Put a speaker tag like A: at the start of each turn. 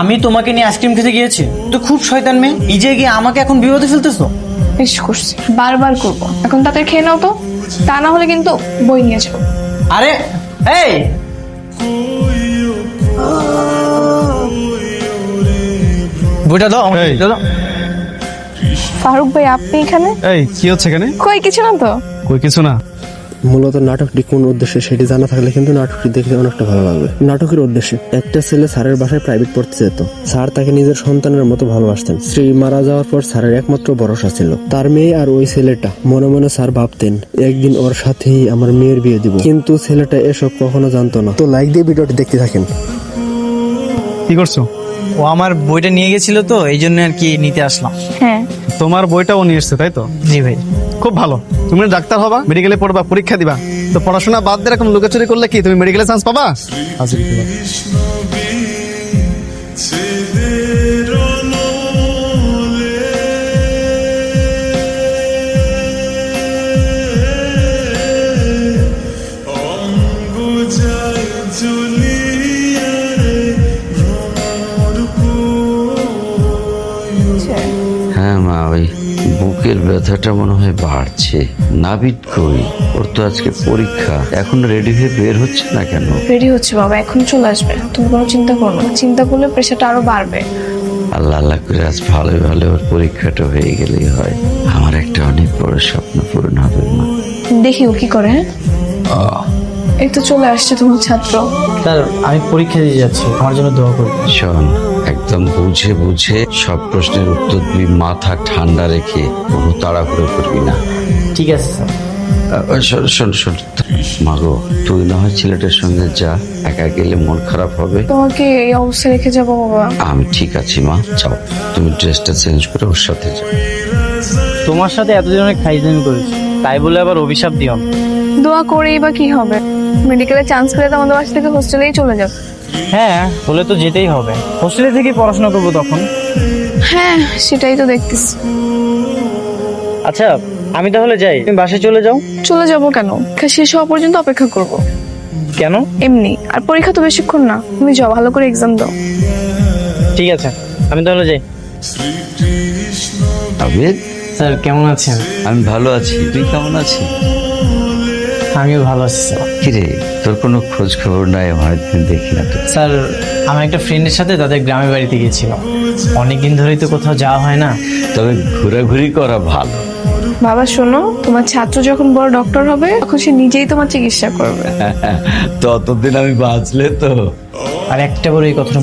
A: আমি তোমাকে নিয়ে আইসক্রিম খেতে গিয়েছি, তো খুব শয়তান মেয়ে, ইজে গিয়ে আমাকে এখন বিপদে ফেলতেছো।
B: বেশ করছি, বারবার করবো। এখন তাদের খেয়ে নাও তো, তা না হলে কিন্তু বই নিয়ে যাও।
A: আরে এই বইটা দাও আমাকে,
C: এই।
A: দাও।
B: ফারুক ভাই, আপনি এখানে?
C: এই কি হচ্ছে এখানে?
B: কই কিছু না তো।
C: কই কিছু না।
D: মূলত নাটকটি কোন উদ্দেশ্যে সেটি জানা থাকলে কিন্তু নাটকটি দেখতে অনেকটা ভালো লাগবে। নাটকের উদ্দেশ্যে একটা ছেলে স্যারের বাসায় প্রাইভেট পড়তে যেত। স্যার তাকে নিজের সন্তানের মতো ভালোবাসতেন। স্ত্রী মারা যাওয়ার পর স্যারের একমাত্র ভরসা ছিল তার মেয়ে। আর ওই ছেলেটা মনে মনে স্যার ভাবতেন একদিন ওর সাথেই আমার মেয়ের বিয়ে দিব, কিন্তু ছেলেটা এসব কখনো জানতো না। তো লাইক দিয়ে ভিডিওটি দেখতে থাকেন।
C: কি করছো?
A: ও আমার বইটা নিয়ে গেছিল, তো এই জন্য আর কি নিতে আসলাম।
B: হ্যাঁ,
C: তোমার বইটাও নিয়ে এসছে তাই তো?
A: জি ভাই।
C: খুব ভালো। তুমি ডাক্তার হবা, মেডিকেলে পড়বা, পরীক্ষা দিবা। তো পড়াশোনা বাদ দিয়ে এরকম লুকাচুরি করলে কি তুমি মেডিকেলে চান্স পাবা?
E: হ্যাঁ মা, ওই বুকের ব্যথাটা মনে হয় বাড়ছে। নাবিদ কই? ওর তো আজকে পরীক্ষা, এখন রেডি হয়ে বের হচ্ছে না কেন?
B: রেডি হচ্ছে বাবা, এখন চলে আসবে। তুমি কোনো চিন্তা করো না, চিন্তা করলে প্রেশারটা আরো বাড়বে।
E: আল্লাহ আল্লাহ করে আজ ভালো ভালো ওর পরীক্ষাটা হয়ে গেলেই হয়। আমার একটা অনেক বড় স্বপ্ন পূরণ হবে মা।
B: দেখি ও কি করে। হ্যাঁ, এই তো চলে আসছে তোমার ছাত্র।
A: স্যার, আমি পরীক্ষা দিয়ে যাচ্ছি, আমার জন্য দোয়া করবেন।
E: শোন, একদম বুঝে বুঝে সব প্রশ্নের উত্তর দিবি, মাথা ঠান্ডা রেখে, কোনো তাড়াহুড়ো করবি না।
A: ঠিক আছে স্যার।
E: শোন শোন শোন, মাগো তুই না হয় ছেলেটার সঙ্গে যা, একা গেলে মন খারাপ হবে।
B: তোমাকে এই অবস্থা রেখে যাবো বাবা?
E: আমি ঠিক আছি মা, যাও তুমি ড্রেসটা চেঞ্জ করে ওর সাথে যাও।
A: তোমার সাথে এতদিন অনেক খাইজামি করেছি, তাই বলে আবার অভিশাপ দিও না।
B: দোয়া করেই বা কি হবে? মেডিকেলে চান্স পেলে তো আমাদের বাসা থেকে হোস্টেলেই চলে যাবে।
A: হ্যাঁ, হলে তো যেতেই হবে। হোস্টেলে থেকে পড়াশোনা করবো তখন।
B: হ্যাঁ, সেটাই তো দেখতেছি।
A: আচ্ছা, আমি তাহলে যাই, তুমি বাসায় চলে যাও।
B: চলে যাবো কেন? পরীক্ষা শেষ হওয়া পর্যন্ত অপেক্ষা করব।
A: কেন?
B: এমনি। আর পরীক্ষা তো বেশিক্ষণ না, তুমি যাও, ভালো করে এক্সাম দাও।
A: ঠিক আছে, আমি তাহলে যাই।
E: আবেদ,
A: স্যার কেমন আছেন?
E: আমি ভালো আছি, তুই কেমন আছিস?
A: আমিও ভালো আছি স্যার।
E: কিরে, তোর কোনো খোঁজ খবর নাই, অনেকদিন দেখি না তো।
A: স্যার, আমার একটা ফ্রেন্ডের সাথে তাদের গ্রামের বাড়িতে গিয়েছিলাম। অনেকদিন ধরেই তো কোথাও যাওয়া হয় না।
E: তবে ঘোরাঘুরি করা ভালো।
B: বাবা শোনো, তোমার ছাত্র যখন বড় ডক্টর হবে তখন সে নিজেই তোমার চিকিৎসা করবে।
E: ততদিন আমি বাঁচলে তো।
A: আর একটা করে এই কথাটা